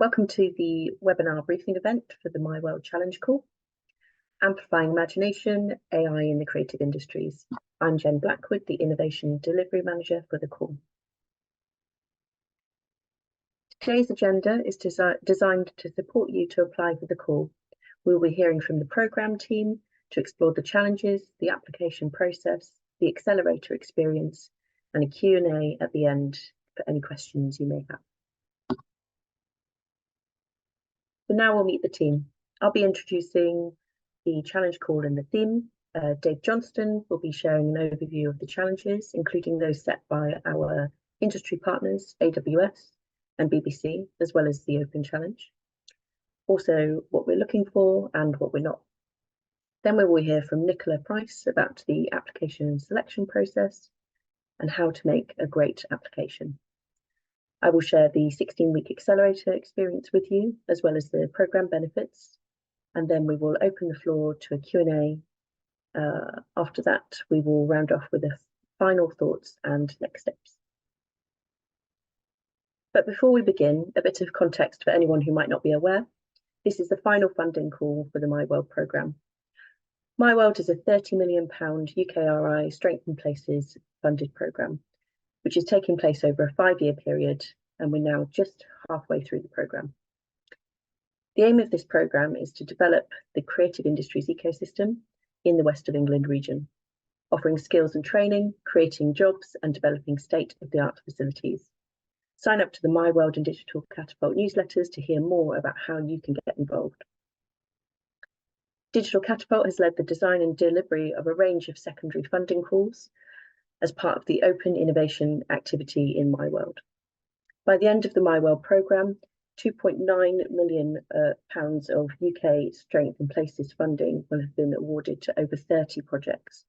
Welcome to the webinar briefing event for the MyWorld Challenge Call, Amplifying Imagination, AI in the Creative Industries. I'm Jen Blackwood, the Innovation Delivery Manager for the call. Today's agenda is designed to support you to apply for the call. We'll be hearing from the programme team to explore the challenges, the application process, the accelerator experience, and a Q&A at the end for any questions you may have. So now we'll meet the team. I'll be introducing the challenge call and the theme. Dave Johnston will be sharing an overview of the challenges, including those set by our industry partners, AWS and BBC, as well as the Open Challenge. Also, what we're looking for and what we're not. Then we will hear from Nicola Price about the application and selection process and how to make a great application. I will share the 16-week accelerator experience with you, as well as the programme benefits, and then we will open the floor to a Q&A. After that, we will round off with the final thoughts and next steps. But before we begin, a bit of context for anyone who might not be aware. This is the final funding call for the MyWorld programme. MyWorld is a £30 million UKRI Strengthen Places funded programme, which is taking place over a 5-year period, and we're now just halfway through the programme. The aim of this programme is to develop the creative industries ecosystem in the West of England region, offering skills and training, creating jobs, and developing state-of-the-art facilities. Sign up to the MyWorld and Digital Catapult newsletters to hear more about how you can get involved. Digital Catapult has led the design and delivery of a range of secondary funding calls as part of the open innovation activity in MyWorld. By the end of the MyWorld programme, £2.9 million of UK Strengthen Places funding will have been awarded to over 30 projects.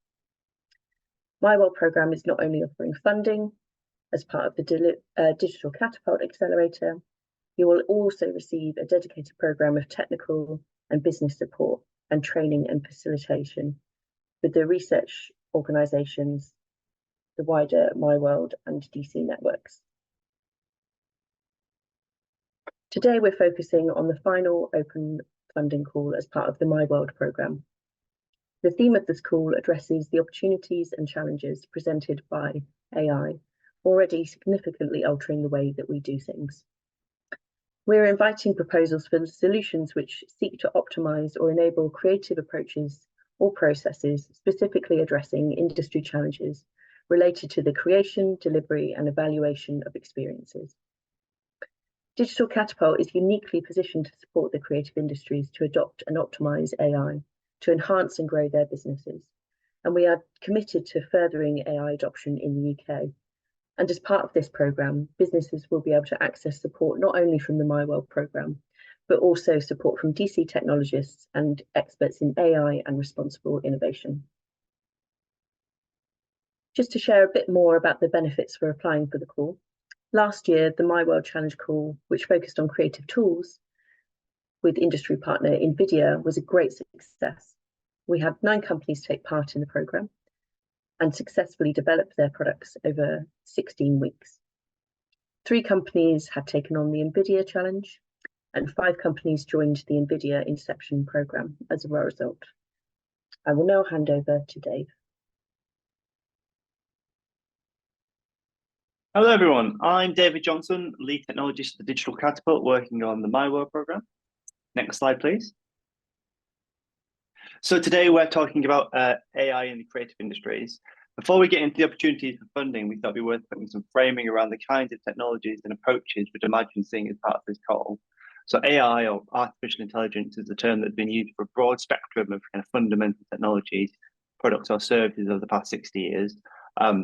MyWorld programme is not only offering funding as part of the Digital Catapult Accelerator, you will also receive a dedicated programme of technical and business support and training and facilitation with the research organisations, the wider MyWorld and DC networks. Today, we're focusing on the final open funding call as part of the MyWorld programme. The theme of this call addresses the opportunities and challenges presented by AI, already significantly altering the way that we do things. We're inviting proposals for solutions which seek to optimise or enable creative approaches or processes specifically addressing industry challenges related to the creation, delivery, and evaluation of experiences. Digital Catapult is uniquely positioned to support the creative industries to adopt and optimise AI, to enhance and grow their businesses. And we are committed to furthering AI adoption in the UK. And as part of this programme, businesses will be able to access support not only from the MyWorld programme, but also support from DC technologists and experts in AI and responsible innovation. Just to share a bit more about the benefits for applying for the call. Last year, the MyWorld Challenge call, which focused on creative tools with industry partner NVIDIA, was a great success. We had 9 companies take part in the programme and successfully developed their products over 16 weeks. 3 companies had taken on the NVIDIA Challenge, and 5 companies joined the NVIDIA Inception programme as a result. I will now hand over to Dave. Hello everyone, I'm David Johnson, Lead Technologist for Digital Catapult, working on the MyWorld programme. Next slide, please. So today we're talking about AI in the creative industries. Before we get into the opportunities for funding, we thought it'd be worth putting some framing around the kinds of technologies and approaches we'd imagine seeing as part of this call. So AI, or artificial intelligence, is a term that's been used for a broad spectrum of kind of fundamental technologies, products or services over the past 60 years.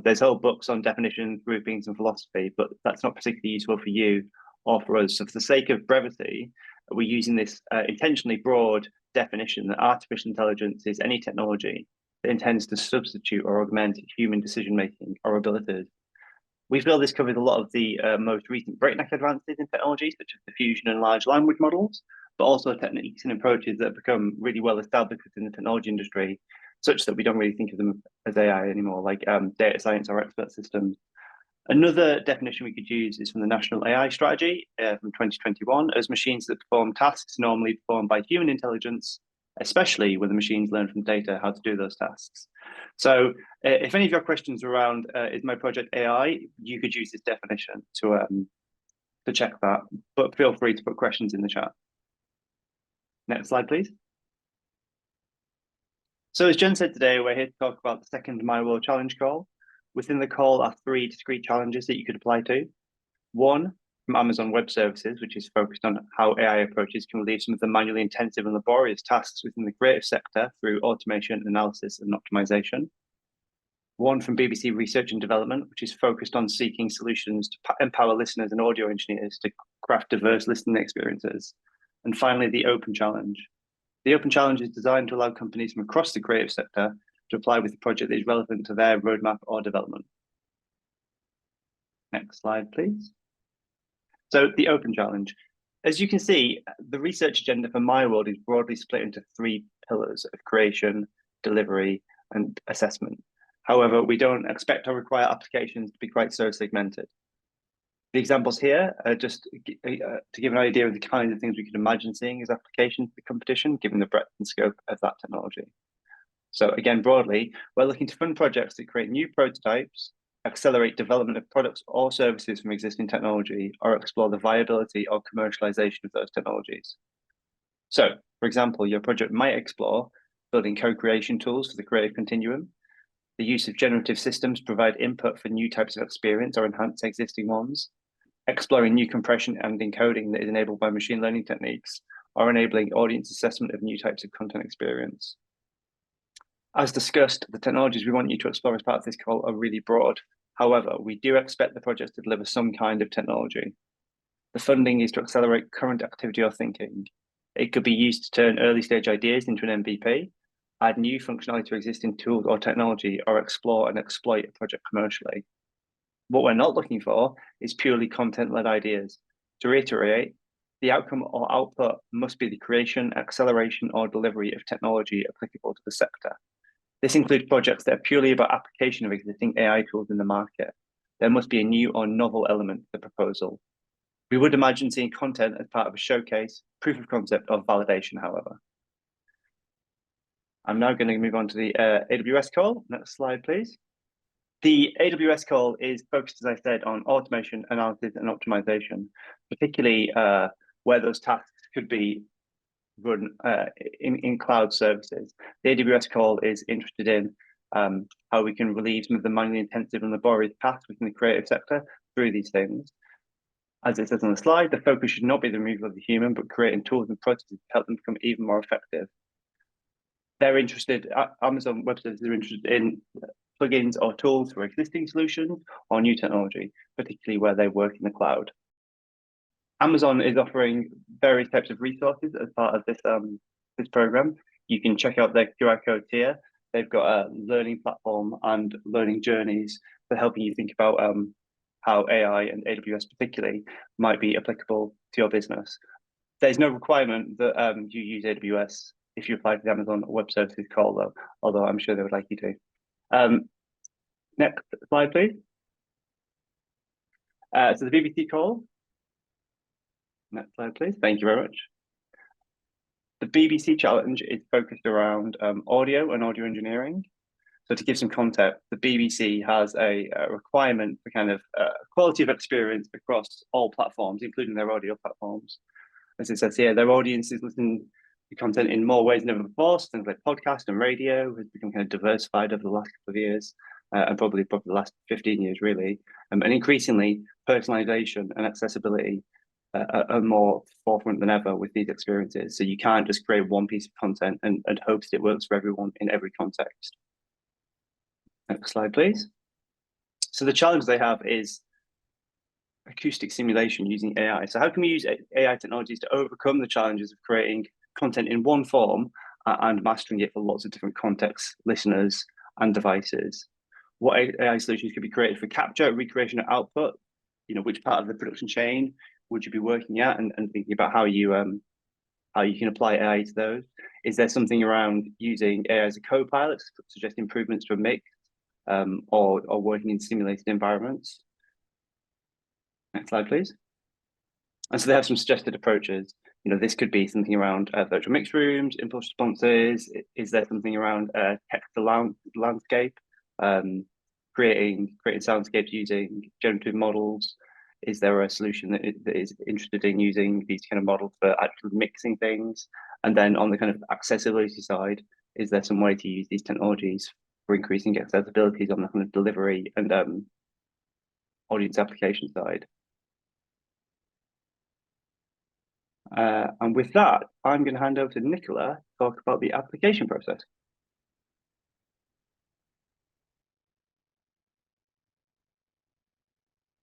There's whole books on definitions, groupings, and philosophy, but that's not particularly useful for you or for us. So for the sake of brevity, we're using this intentionally broad definition that artificial intelligence is any technology that intends to substitute or augment human decision-making or abilities. We feel this covers a lot of the most recent breakneck advances in technology, such as diffusion and large language models, but also techniques and approaches that have become really well established in the technology industry, such that we don't really think of them as AI anymore, like data science or expert systems. Another definition we could use is from the National AI Strategy from 2021 as machines that perform tasks normally performed by human intelligence, especially when the machines learn from data how to do those tasks. So if any of your questions around is my project AI, you could use this definition to check that, but feel free to put questions in the chat. Next slide, please. So as Jen said today, we're here to talk about the second MyWorld challenge call. Within the call are 3 discrete challenges that you could apply to. One, from Amazon Web Services, which is focused on how AI approaches can relieve some of the manually intensive and laborious tasks within the creative sector through automation, analysis, and optimization. One from BBC Research and Development, which is focused on seeking solutions to empower listeners and audio engineers to craft diverse listening experiences. And finally, the Open Challenge. The Open Challenge is designed to allow companies from across the creative sector to apply with a project that is relevant to their roadmap or development. Next slide, please. So the Open Challenge. As you can see, the research agenda for MyWorld is broadly split into 3 pillars of creation, delivery, and assessment. However, we don't expect or require applications to be quite so segmented. The examples here are just to give an idea of the kinds of things we could imagine seeing as applications to the competition, given the breadth and scope of that technology. So again, broadly, we're looking to fund projects that create new prototypes, accelerate development of products or services from existing technology, or explore the viability or commercialization of those technologies. So, for example, your project might explore building co-creation tools for the creative continuum, the use of generative systems to provide input for new types of experience or enhance existing ones, exploring new compression and encoding that is enabled by machine learning techniques, or enabling audience assessment of new types of content experience. As discussed, the technologies we want you to explore as part of this call are really broad. However, we do expect the projects to deliver some kind of technology. The funding is to accelerate current activity or thinking. It could be used to turn early stage ideas into an MVP, add new functionality to existing tools or technology, or explore and exploit a project commercially. What we're not looking for is purely content-led ideas. To reiterate, the outcome or output must be the creation, acceleration, or delivery of technology applicable to the sector. This includes projects that are purely about application of existing AI tools in the market. There must be a new or novel element to the proposal. We would imagine seeing content as part of a showcase, proof of concept, or validation, however. I'm now going to move on to the AWS call. Next slide, please. The AWS call is focused, as I said, on automation, analysis, and optimization, particularly where those tasks could be run in cloud services. The AWS call is interested in how we can relieve some of the manually intensive and laborious tasks within the creative sector through these things. As it says on the slide, the focus should not be the removal of the human, but creating tools and processes to help them become even more effective. They're interested, Amazon Web Services are interested in plugins or tools for existing solutions or new technology, particularly where they work in the cloud. Amazon is offering various types of resources as part of this program. You can check out their QR codes here. They've got a learning platform and learning journeys for helping you think about how AI and AWS particularly might be applicable to your business. There's no requirement that you use AWS if you apply to the Amazon Web Services call, though, although I'm sure they would like you to. Next slide, please. So the BBC call. Next slide, please. Thank you very much. The BBC challenge is focused around audio and audio engineering. So to give some context, the BBC has a requirement for kind of quality of experience across all platforms, including their audio platforms. As it says here, their audiences listen to content in more ways than ever before. So things like podcast and radio has become kind of diversified over the last couple of years, and probably the last 15 years, really. And increasingly, personalization and accessibility are more forefront than ever with these experiences. So you can't just create one piece of content and hope that it works for everyone in every context. Next slide, please. So the challenge they have is acoustic simulation using AI. So how can we use AI technologies to overcome the challenges of creating content in one form and mastering it for lots of different contexts, listeners, and devices? What AI solutions could be created for capture, recreation, and output? You know, which part of the production chain would you be working at, and thinking about how you can apply AI to those? Is there something around using AI as a co-pilot to suggest improvements to a mix, or working in simulated environments? Next slide, please. And so they have some suggested approaches. This could be something around virtual mixed rooms, impulse responses. Is there something around text to landscape, creating soundscapes using generative models? Is there a solution that is interested in using these kind of models for actually mixing things? And then on the kind of accessibility side, is there some way to use these technologies for increasing accessibility on the kind of delivery and audience application side? And with that, I'm going to hand over to Nicola to talk about the application process.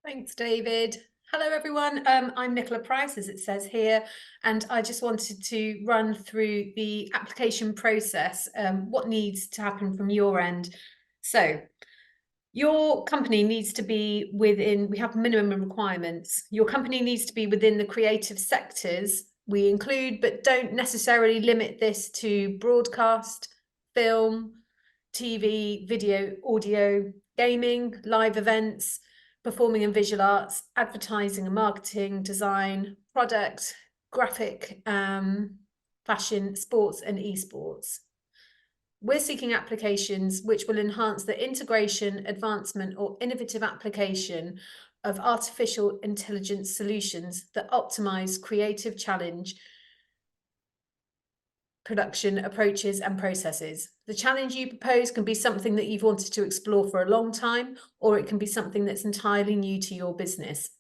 Thanks, David. Hello, everyone. I'm Nicola Price, as it says here, and I just wanted to run through the application process, what needs to happen from your end. So your company needs to be within, we have minimum requirements. Your company needs to be within the creative sectors we include, but don't necessarily limit this to broadcast, film, TV, video, audio, gaming, live events, performing and visual arts, advertising and marketing, design, product, graphic, fashion, sports and esports. We're seeking applications which will enhance the integration, advancement or innovative application of artificial intelligence solutions that optimize creative challenge production approaches and processes. The challenge you propose can be something that you've wanted to explore for a long time, or it can be something that's entirely new to your business.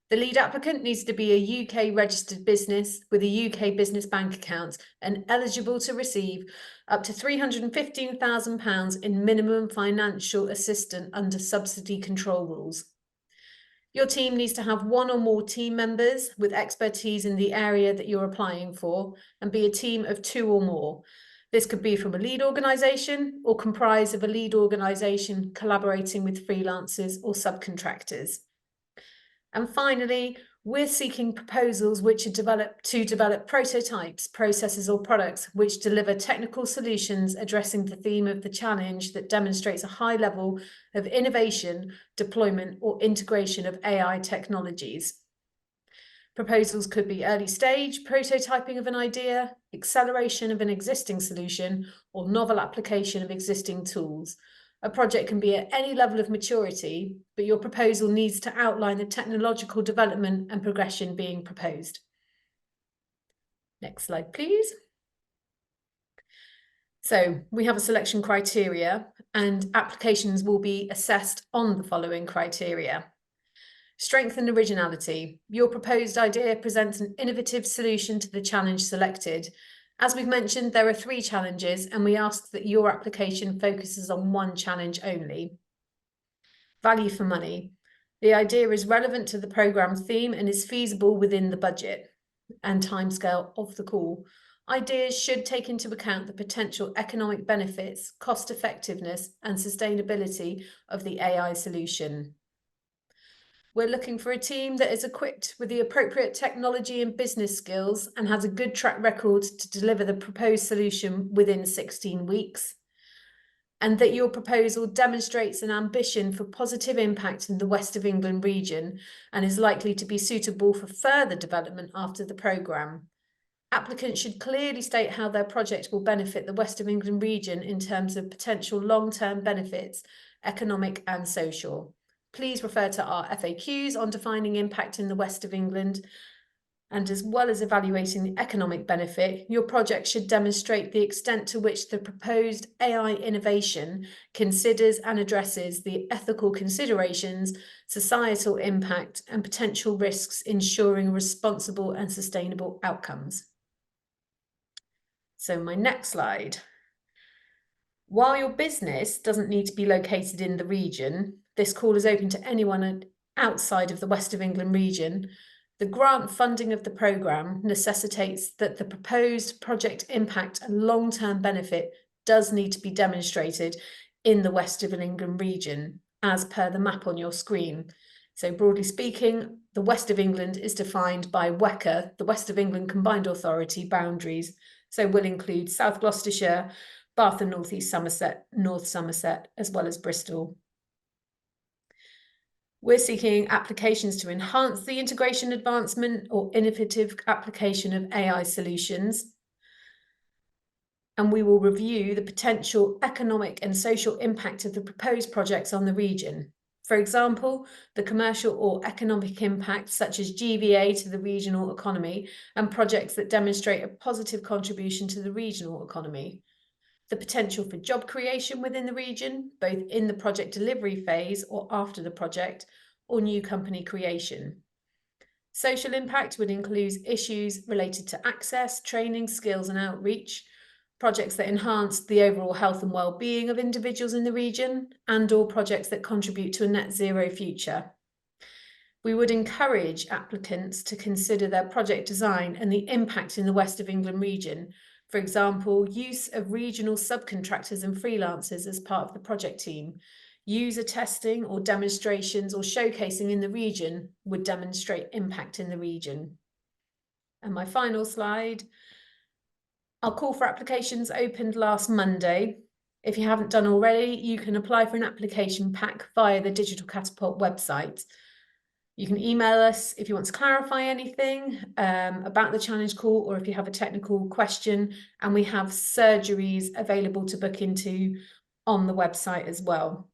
The lead applicant needs to be a UK registered business with a UK business bank account and eligible to receive up to £315,000 in minimum financial assistance under subsidy control rules. Your team needs to have one or more team members with expertise in the area that you're applying for and be a team of 2 or more. This could be from a lead organisation or comprise of a lead organisation collaborating with freelancers or subcontractors. And finally, we're seeking proposals which are develop prototypes, processes or products which deliver technical solutions addressing the theme of the challenge that demonstrates a high level of innovation, deployment or integration of AI technologies. Proposals could be early stage, prototyping of an idea, acceleration of an existing solution, or novel application of existing tools. A project can be at any level of maturity, but your proposal needs to outline the technological development and progression being proposed. Next slide, please. So we have a selection criteria and applications will be assessed on the following criteria. Strength and originality. Your proposed idea presents an innovative solution to the challenge selected. As we've mentioned, there are 3 challenges and we ask that your application focuses on one challenge only. Value for money. The idea is relevant to the programme theme and is feasible within the budget and timescale of the call. Ideas should take into account the potential economic benefits, cost effectiveness and sustainability of the AI solution. We're looking for a team that is equipped with the appropriate technology and business skills and has a good track record to deliver the proposed solution within 16 weeks. And that your proposal demonstrates an ambition for positive impact in the West of England region and is likely to be suitable for further development after the programme. Applicants should clearly state how their project will benefit the West of England region in terms of potential long-term benefits, economic and social. Please refer to our FAQs on defining impact in the West of England. And as well as evaluating the economic benefit, your project should demonstrate the extent to which the proposed AI innovation considers and addresses the ethical considerations, societal impact, and potential risks, ensuring responsible and sustainable outcomes. So my next slide. While your business doesn't need to be located in the region, this call is open to anyone outside of the West of England region. The grant funding of the programme necessitates that the proposed project impact and long-term benefit does need to be demonstrated in the West of England region, as per the map on your screen. So broadly speaking, the West of England is defined by WECA, the West of England Combined Authority boundaries. So will include South Gloucestershire, Bath and North East Somerset, North Somerset, as well as Bristol. We're seeking applications to enhance the integration, advancement, or innovative application of AI solutions. And we will review the potential economic and social impact of the proposed projects on the region. For example, the commercial or economic impact, such as GVA to the regional economy, and projects that demonstrate a positive contribution to the regional economy. The potential for job creation within the region, both in the project delivery phase or after the project, or new company creation. Social impact would include issues related to access, training, skills and outreach, projects that enhance the overall health and well-being of individuals in the region, and/or projects that contribute to a net zero future. We would encourage applicants to consider their project design and the impact in the West of England region. For example, use of regional subcontractors and freelancers as part of the project team. User testing or demonstrations or showcasing in the region would demonstrate impact in the region. And my final slide. Our call for applications opened last Monday. If you haven't done already, you can apply for an application pack via the Digital Catapult website. You can email us if you want to clarify anything about the challenge call, or if you have a technical question, and we have surgeries available to book into on the website as well.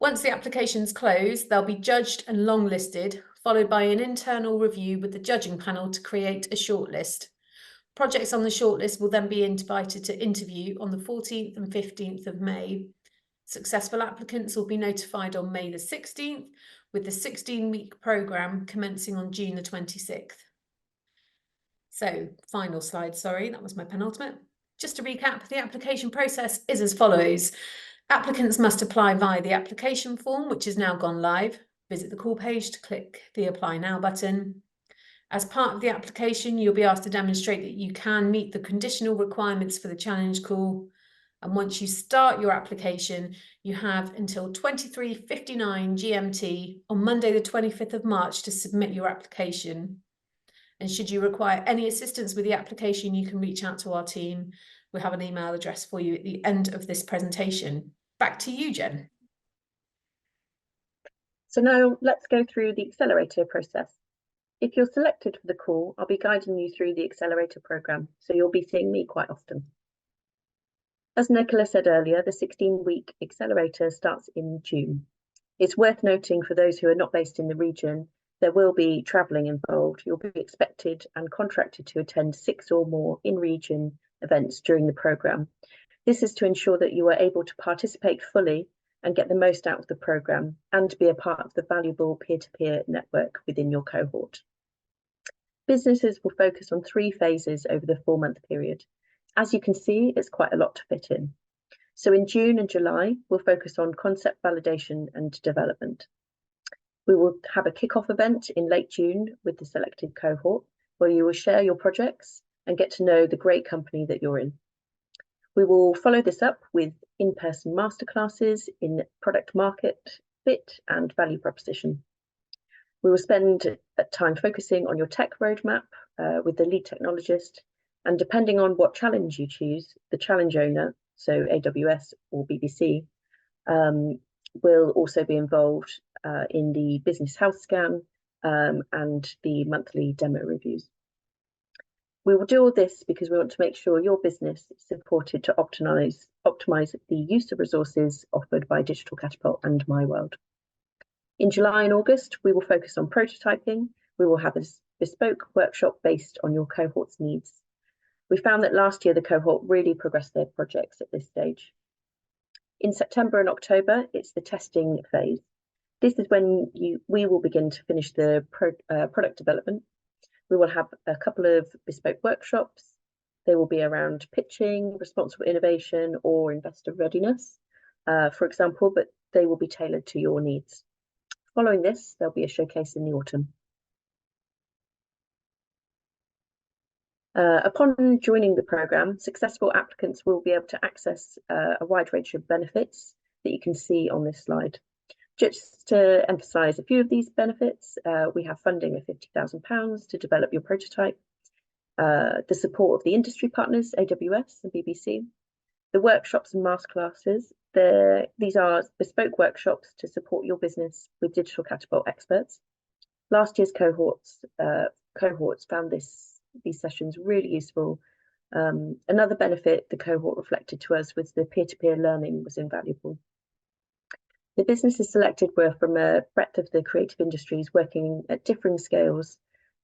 Once the applications close, they'll be judged and longlisted, followed by an internal review with the judging panel to create a shortlist. Projects on the shortlist will then be invited to interview on the 14th and 15th of May. Successful applicants will be notified on May the 16th, with the 16-week programme commencing on June the 26th. So, final slide, sorry, that was my penultimate. Just to recap, the application process is as follows. Applicants must apply via the application form, which is now gone live. Visit the call page to click the Apply Now button. As part of the application, you'll be asked to demonstrate that you can meet the conditional requirements for the challenge call. And once you start your application, you have until 23:59 GMT on Monday the 25th of March to submit your application. And should you require any assistance with the application, you can reach out to our team. We'll have an email address for you at the end of this presentation. Back to you, Jen. So now let's go through the accelerator process. If you're selected for the call, I'll be guiding you through the accelerator programme, so you'll be seeing me quite often. As Nicola said earlier, the 16-week accelerator starts in June. It's worth noting for those who are not based in the region, there will be travelling involved. You'll be expected and contracted to attend 6 or more in-region events during the programme. This is to ensure that you are able to participate fully and get the most out of the programme and be a part of the valuable peer-to-peer network within your cohort. Businesses will focus on 3 phases over the 4-month period. As you can see, it's quite a lot to fit in. So in June and July, we'll focus on concept validation and development. We will have a kick-off event in late June with the selected cohort, where you will share your projects and get to know the great company that you're in. We will follow this up with in-person masterclasses in product market fit and value proposition. We will spend time focusing on your tech roadmap with the lead technologist, and depending on what challenge you choose, the challenge owner, so AWS or BBC, will also be involved in the business health scan and the monthly demo reviews. We will do all this because we want to make sure your business is supported to optimise the use of resources offered by Digital Catapult and MyWorld. In July and August, we will focus on prototyping. We will have a bespoke workshop based on your cohort's needs. We found that last year the cohort really progressed their projects at this stage. In September and October, it's the testing phase. This is when we will begin to finish the product development. We will have a couple of bespoke workshops. They will be around pitching, responsible innovation, or investor readiness, for example, but they will be tailored to your needs. Following this, there'll be a showcase in the autumn. Upon joining the programme, successful applicants will be able to access a wide range of benefits that you can see on this slide. Just to emphasise a few of these benefits, we have funding of £50,000 to develop your prototype, the support of the industry partners, AWS and BBC, the workshops and masterclasses These are bespoke workshops to support your business with Digital Catapult experts. Last year's cohorts found these sessions really useful. Another benefit the cohort reflected to us was the peer-to-peer learning was invaluable. The businesses selected were from a breadth of the creative industries, working at differing scales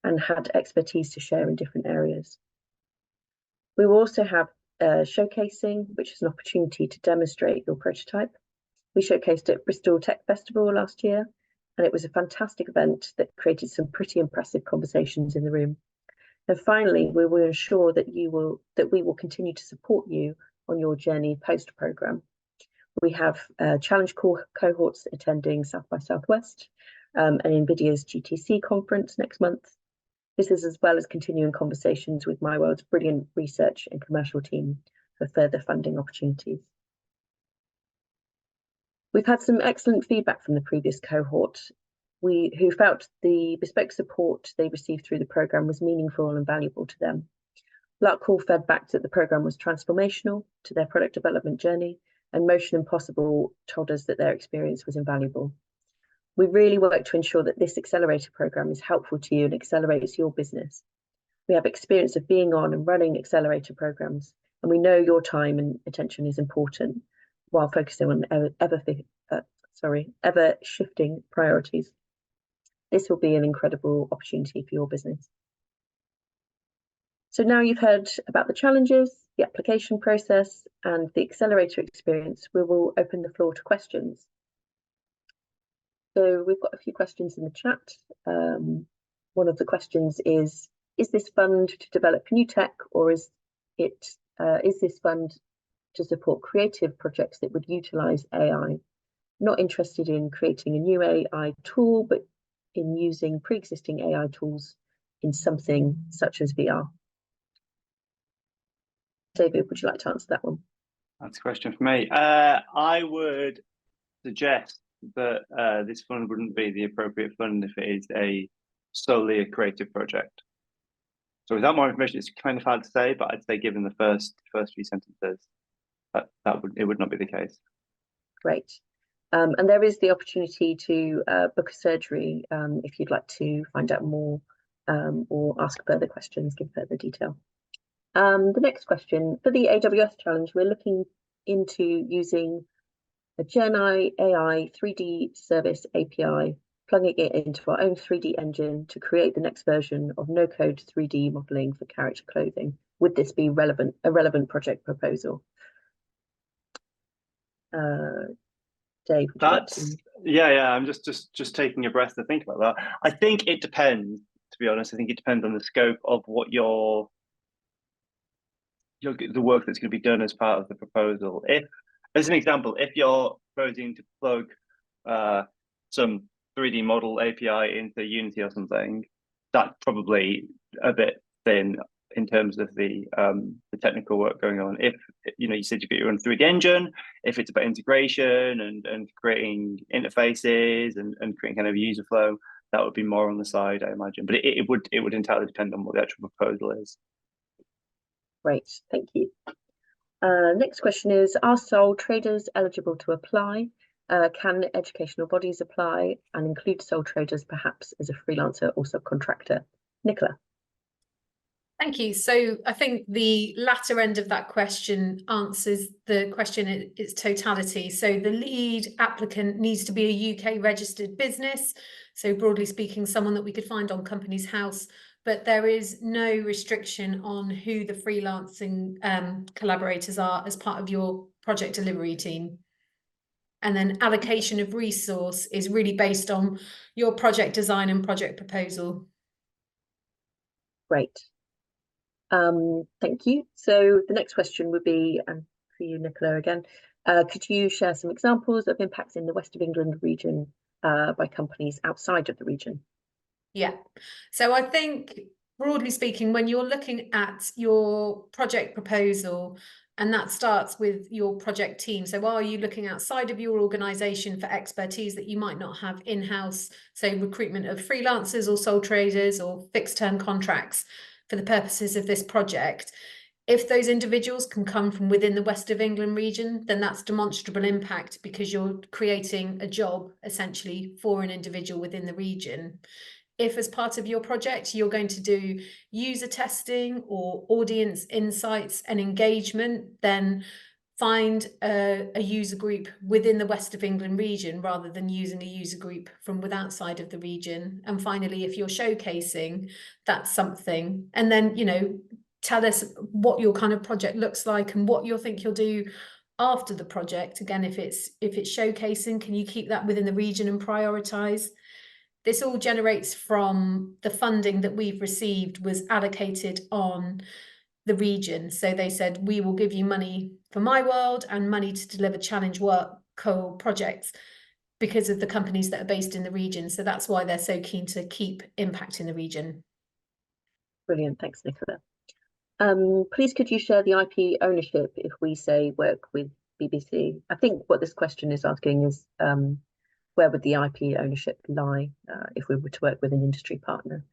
and had expertise to share in different areas. We will also have showcasing, which is an opportunity to demonstrate your prototype. We showcased at Bristol Tech Festival last year, and it was a fantastic event that created some pretty impressive conversations in the room. And finally, we will ensure that we will continue to support you on your journey post-programme. We have challenge cohorts attending South by Southwest and NVIDIA's GTC conference next month. This is as well as continuing conversations with MyWorld's brilliant research and commercial team for further funding opportunities. We've had some excellent feedback from the previous cohort, who felt the bespoke support they received through the programme was meaningful and valuable to them. Lark fed back that the programme was transformational to their product development journey, and Motion Impossible told us that their experience was invaluable. We really work to ensure that this accelerator programme is helpful to you and accelerates your business. We have experience of being on and running accelerator programmes, and we know your time and attention is important while focusing on ever shifting priorities. This will be an incredible opportunity for your business. So now you've heard about the challenges, the application process, and the accelerator experience, we will open the floor to questions. So we've got a few questions in the chat. One of the questions is this fund to develop new tech, or is this fund to support creative projects that would utilize AI? Not interested in creating a new AI tool, but in using pre-existing AI tools in something such as VR. David, would you like to answer that one? That's a question for me. I would suggest that this fund wouldn't be the appropriate fund if it is solely a creative project. So without more information, it's kind of hard to say, but I'd say given the first few sentences, it would not be the case. Great. And there is the opportunity to book a surgery if you'd like to find out more or ask further questions, give further detail. The next question, for the AWS challenge, we're looking into using a Gemini AI 3D service API, plugging it into our own 3D engine to create the next version of no-code 3D modeling for character clothing. Would this be a relevant project proposal? Dave, yeah. I'm just taking a breath to think about that. I think it depends. To be honest, I think it depends on the scope of what the work that's going to be done as part of the proposal. If, as an example, if you're proposing to plug some 3D model API into Unity or something, that's probably a bit thin in terms of the technical work going on. If you said you've got your own 3D engine, if it's about integration and creating interfaces and creating kind of user flow, that would be more on the side, I imagine. But it would entirely depend on what the actual proposal is. Great, thank you. Next question is, are sole traders eligible to apply? Can educational bodies apply and include sole traders perhaps as a freelancer or subcontractor? Nicola. Thank you. So I think the latter end of that question answers the question in its totality. So the lead applicant needs to be a UK registered business. So broadly speaking, someone that we could find on Companies House, but there is no restriction on who the freelancing collaborators are as part of your project delivery team. And then allocation of resource is really based on your project design and project proposal. Great. Thank you. So the next question would be, for you, Nicola, again, could you share some examples of impacts in the West of England region by companies outside of the region? Yeah, so I think broadly speaking, when you're looking at your project proposal, and that starts with your project team. So are you looking outside of your organisation for expertise that you might not have in-house, so recruitment of freelancers or sole traders or fixed term contracts for the purposes of this project? If those individuals can come from within the West of England region, then that's demonstrable impact because you're creating a job essentially for an individual within the region. If as part of your project, you're going to do user testing or audience insights and engagement, then find a user group within the West of England region rather than using a user group from outside of the region. And finally, if you're showcasing, that's something. And then, you know, tell us what your kind of project looks like and what you think you'll do after the project. Again, if it's showcasing, can you keep that within the region and prioritize? This all generates from the funding that we've received was allocated on the region. So they said, we will give you money for MyWorld and money to deliver challenge work projects because of the companies that are based in the region. So that's why they're so keen to keep impact in the region. Brilliant, thanks, Nicola. Please could you share the IP ownership if we say work with BBC? I think what this question is asking is where would the IP ownership lie if we were to work with an industry partner?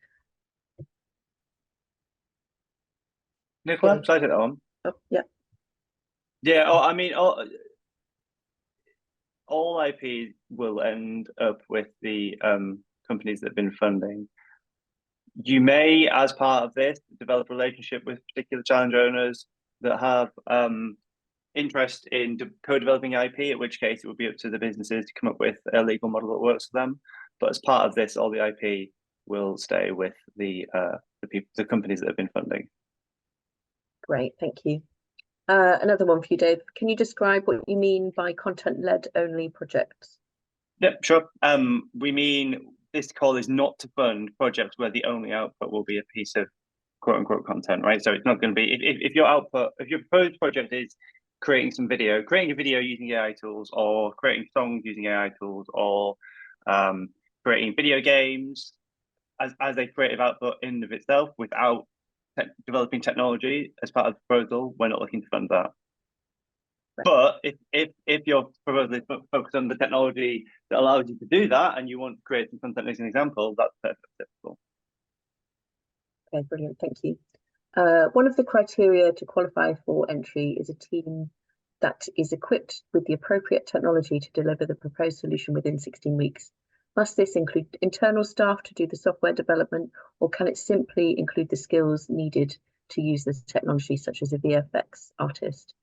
Nicola, should I take that one? Oh, yeah. Yeah, I mean, all IP will end up with the companies that have been funding. You may, as part of this, develop a relationship with particular challenge owners that have interest in co-developing IP, at which case it would be up to the businesses to come up with a legal model that works for them. But as part of this, all the IP will stay with the companies that have been funding. Great, thank you. Another one for you, Dave. Can you describe what you mean by content-led only projects? Yep, sure. We mean this call is not to fund projects where the only output will be a piece of quote-unquote content, right? So it's not going to be, if your proposed project is creating a video using AI tools, or creating songs using AI tools, or creating video games as a creative output in and of itself without developing technology as part of the proposal, we're not looking to fund that. Right. But if your proposal is focused on the technology that allows you to do that, and you want to create some content as an example, that's perfectly acceptable. Okay, brilliant, thank you. One of the criteria to qualify for entry is a team that is equipped with the appropriate technology to deliver the proposed solution within 16 weeks. Must this include internal staff to do the software development, or can it simply include the skills needed to use this technology, such as a VFX artist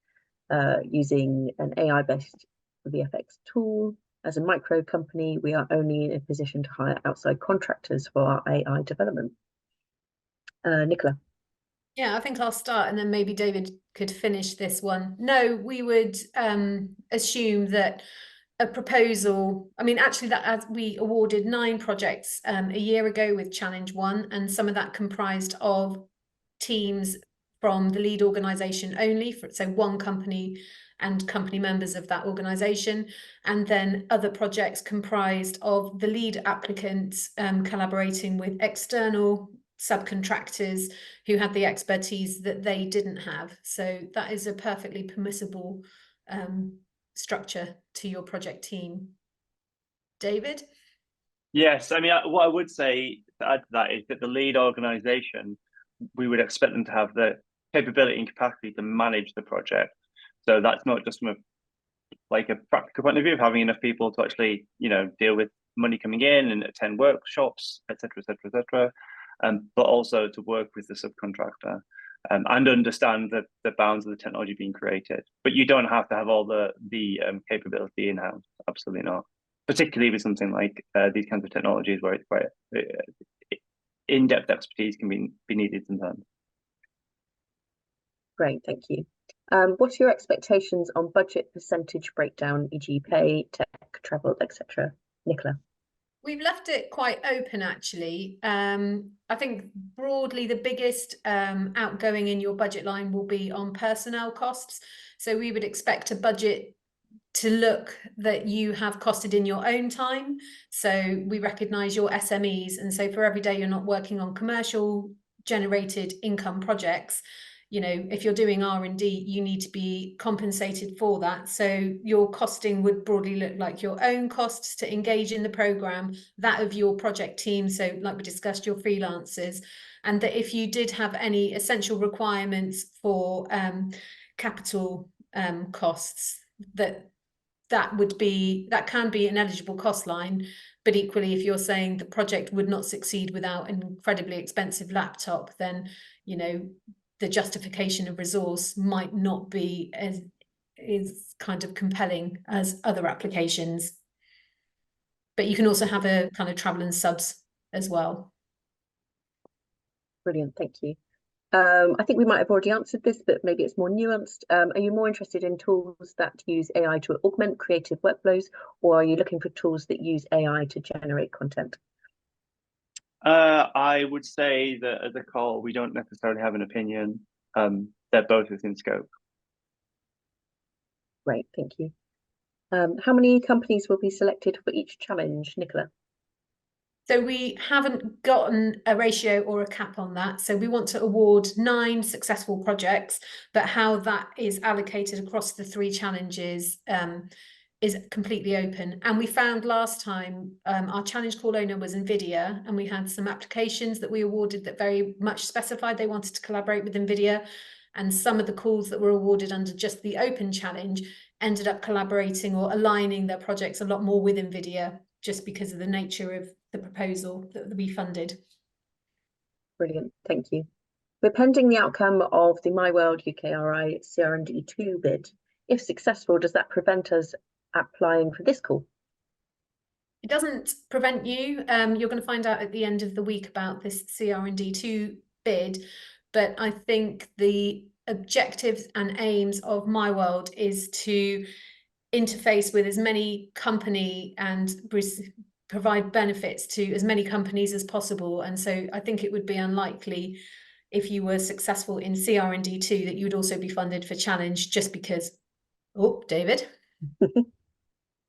using an AI-based VFX tool? As a micro company, we are only in a position to hire outside contractors for our AI development. Nicola. Yeah, I think I'll start and then maybe David could finish this one. No, we would assume that a proposal, I mean, actually that as we awarded 9 projects a year ago with Challenge 1, and some of that comprised of teams from the lead organisation only, so one company and company members of that organisation, and then other projects comprised of the lead applicants collaborating with external subcontractors who had the expertise that they didn't have. So that is a perfectly permissible structure to your project team. David? Yes, I mean, what I would say to add to that is that the lead organisation, we would expect them to have the capability and capacity to manage the project. So that's not just from a practical point of view of having enough people to actually, deal with money coming in and attend workshops, etc., but also to work with the subcontractor and understand the bounds of the technology being created. But you don't have to have all the capability in-house. Absolutely not. Particularly with something like these kinds of technologies where it's quite in-depth expertise can be needed sometimes. Great, thank you. What are your expectations on budget percentage breakdown, e.g. pay, tech, travel, etc.? Nicola. We've left it quite open, actually. I think broadly the biggest outgoing in your budget line will be on personnel costs. So we would expect a budget to look that you have costed in your own time. So we recognise your SMEs. And so for every day you're not working on commercial generated income projects, you know, if you're doing R&D, you need to be compensated for that. So your costing would broadly look like your own costs to engage in the program, that of your project team, so like we discussed, your freelancers, and that if you did have any essential requirements for capital costs, that can be an eligible cost line. But equally, if you're saying the project would not succeed without an incredibly expensive laptop, then, you know, the justification of resource might not be as kind of compelling as other applications. But you can also have a kind of travel and subs as well. Brilliant, thank you. I think we might have already answered this, but maybe it's more nuanced. Are you more interested in tools that use AI to augment creative workflows, or are you looking for tools that use AI to generate content? I would say that as a call, we don't necessarily have an opinion. They're both within scope. Great, thank you. How many companies will be selected for each challenge, Nicola? So we haven't gotten a ratio or a cap on that. So we want to award 9 successful projects, but how that is allocated across the 3 challenges is completely open. And we found last time our challenge call owner was NVIDIA, and we had some applications that we awarded that very much specified they wanted to collaborate with NVIDIA. And some of the calls that were awarded under just the open challenge ended up collaborating or aligning their projects a lot more with NVIDIA, just because of the nature of the proposal that we funded. Brilliant, thank you. We're pending the outcome of the MyWorld UKRI CR&D2 bid. If successful, does that prevent us applying for this call? It doesn't prevent you. You're going to find out at the end of the week about this CR&D2 bid, but I think the objectives and aims of MyWorld is to interface with as many company and provide benefits to as many companies as possible. And so I think it would be unlikely, if you were successful in CR&D2, that you would also be funded for challenge, just because. Oh, David.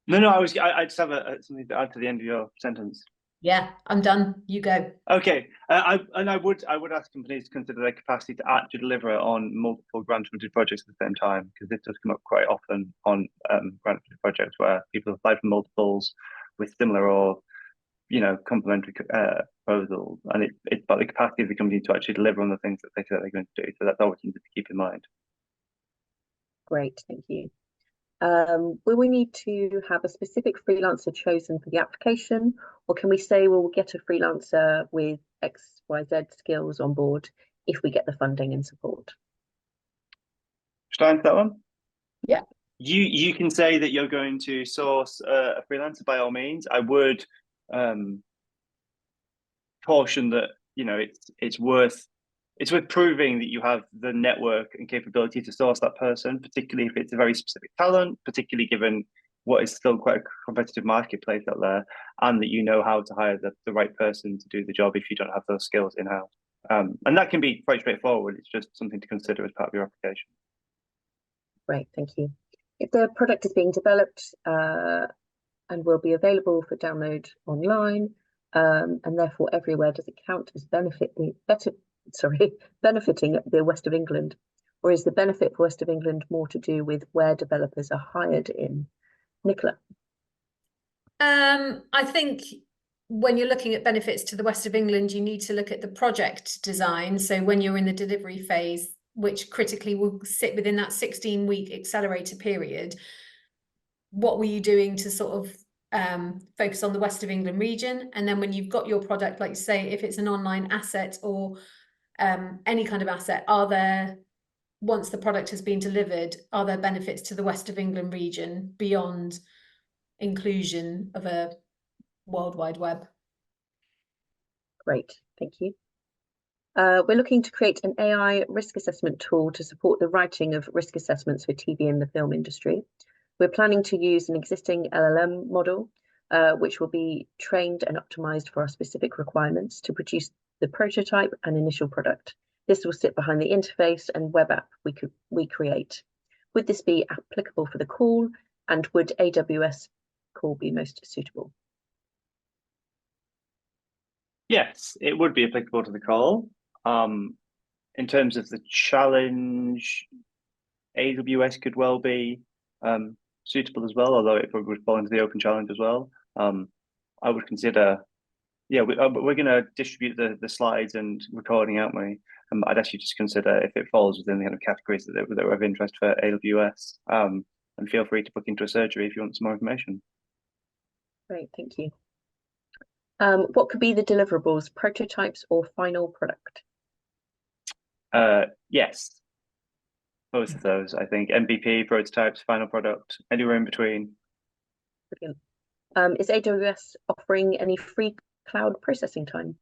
No, I just have something to add to the end of your sentence. Yeah, I'm done. You go. Okay, I would ask companies to consider their capacity to actually deliver on multiple grant-funded projects at the same time, because this does come up quite often on grant-funded projects where people apply for multiples with similar or, you know, complementary proposals, and it's about the capacity of the company to actually deliver on the things that they say they're going to do. So that's always something to keep in mind. Great, thank you. Will we need to have a specific freelancer chosen for the application, or can we say we'll get a freelancer with XYZ skills on board if we get the funding and support? Should I answer that one? Yeah. You can say that you're going to source a freelancer by all means. I would caution that, you know, it's worth proving that you have the network and capability to source that person, particularly if it's a very specific talent, particularly given what is still quite a competitive marketplace out there, and that you know how to hire the right person to do the job if you don't have those skills in-house. And that can be quite straightforward. It's just something to consider as part of your application. Great, thank you. If the product is being developed and will be available for download online, and therefore everywhere, does it count as benefiting the West of England, or is the benefit for West of England more to do with where developers are hired in? Nicola? I think when you're looking at benefits to the West of England, you need to look at the project design. So when you're in the delivery phase, which critically will sit within that 16-week accelerator period, what were you doing to sort of focus on the West of England region? And then when you've got your product, like you say, if it's an online asset or any kind of asset, are there, once the product has been delivered, are there benefits to the West of England region beyond inclusion of a World Wide Web? Great, thank you. We're looking to create an AI risk assessment tool to support the writing of risk assessments for TV and the film industry. We're planning to use an existing LLM model, which will be trained and optimized for our specific requirements to produce the prototype and initial product. This will sit behind the interface and web app we create. Would this be applicable for the call, and would AWS call be most suitable? Yes, it would be applicable to the call. in terms of the challenge, AWS could well be suitable as well, although it probably would fall into the open challenge as well. I would consider, yeah, we're going to distribute the slides and recording, aren't we? I'd actually just consider if it falls within the kind of categories that are of interest for AWS. And feel free to book into a surgery if you want some more information. Great, thank you. What could be the deliverables, prototypes or final product? Yes, both of those. I think MVP, prototypes, final product, anywhere in between. Brilliant. Is AWS offering any free cloud processing time?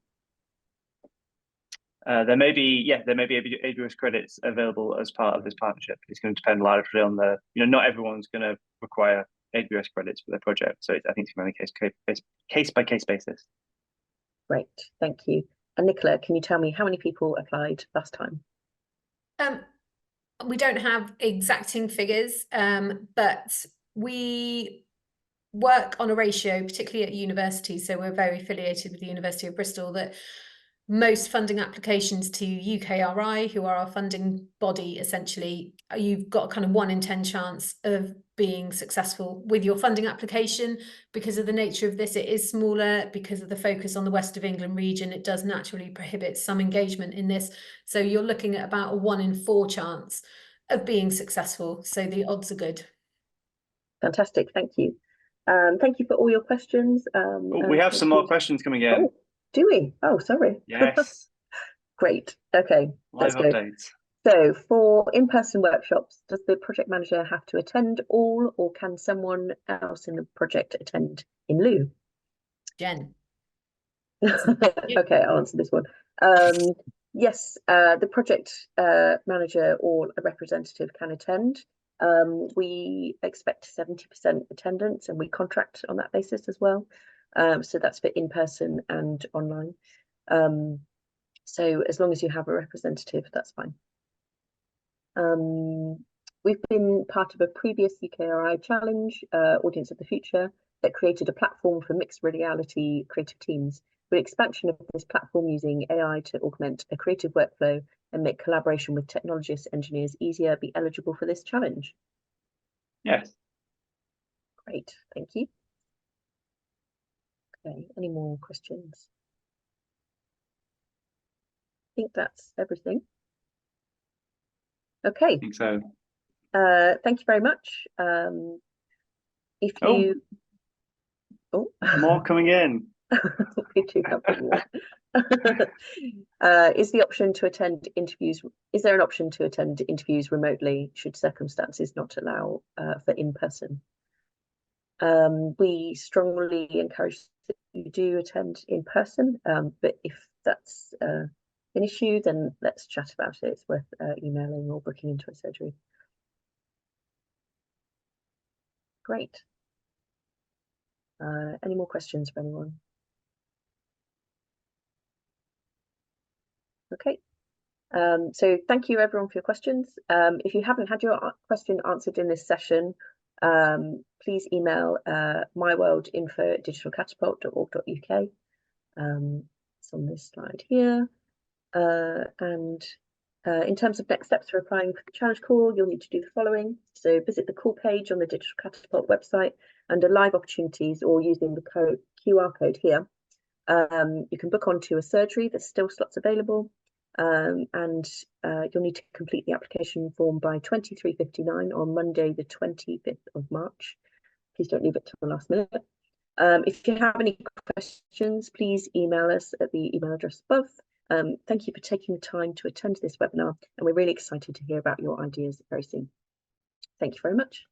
There may be AWS credits available as part of this partnership. It's going to depend largely on not everyone's going to require AWS credits for their project. So I think it's going to be on a case by case basis. Great, thank you. And Nicola, can you tell me how many people applied last time? We don't have exacting figures, but we work on a ratio, particularly at universities. So we're very affiliated with the University of Bristol, that most funding applications to UKRI, who are our funding body, essentially, you've got a kind of 1 in 10 chance of being successful with your funding application. Because of the nature of this, it is smaller. Because of the focus on the West of England region, it does naturally prohibit some engagement in this. So you're looking at about a 1 in 4 chance of being successful. So the odds are good. Fantastic, thank you. Thank you for all your questions. We have some more questions coming in. Oh, do we? Oh, sorry. Yes. Great. Okay. Live updates. So for in-person workshops, does the project manager have to attend all, or can someone else in the project attend in lieu? Jen. Okay, I'll answer this one. Yes, the project manager or a representative can attend. We expect 70% attendance, and we contract on that basis as well. So that's for in-person and online. So as long as you have a representative, that's fine. We've been part of a previous UKRI challenge, Audience of the Future, that created a platform for mixed reality creative teams. With expansion of this platform using AI to augment a creative workflow and make collaboration with technologists, engineers easier, be eligible for this challenge? Yes. Great, thank you. Okay, any more questions? I think that's everything. Okay. I think so. Thank you very much. If you more coming in. We do have more. Is the option to attend interviews? Is there an option to attend interviews remotely should circumstances not allow for in-person? We strongly encourage that you do attend in person, but if that's an issue, then let's chat about it. It's worth emailing or booking into a surgery. Great. Any more questions for anyone? Okay. So thank you everyone for your questions. If you haven't had your question answered in this session, please email myworldinfo@digitalcatapult.org.uk. It's on this slide here. In terms of next steps for applying for the challenge call, you'll need to do the following. So visit the call page on the Digital Catapult website under live opportunities, or using the QR code here. You can book onto a surgery. There's still slots available. You'll need to complete the application form by 23:59 on Monday, the 25th of March. Please don't leave it till the last minute. If you have any questions, please email us at the email address above. Thank you for taking the time to attend this webinar, and we're really excited to hear about your ideas very soon. Thank you very much.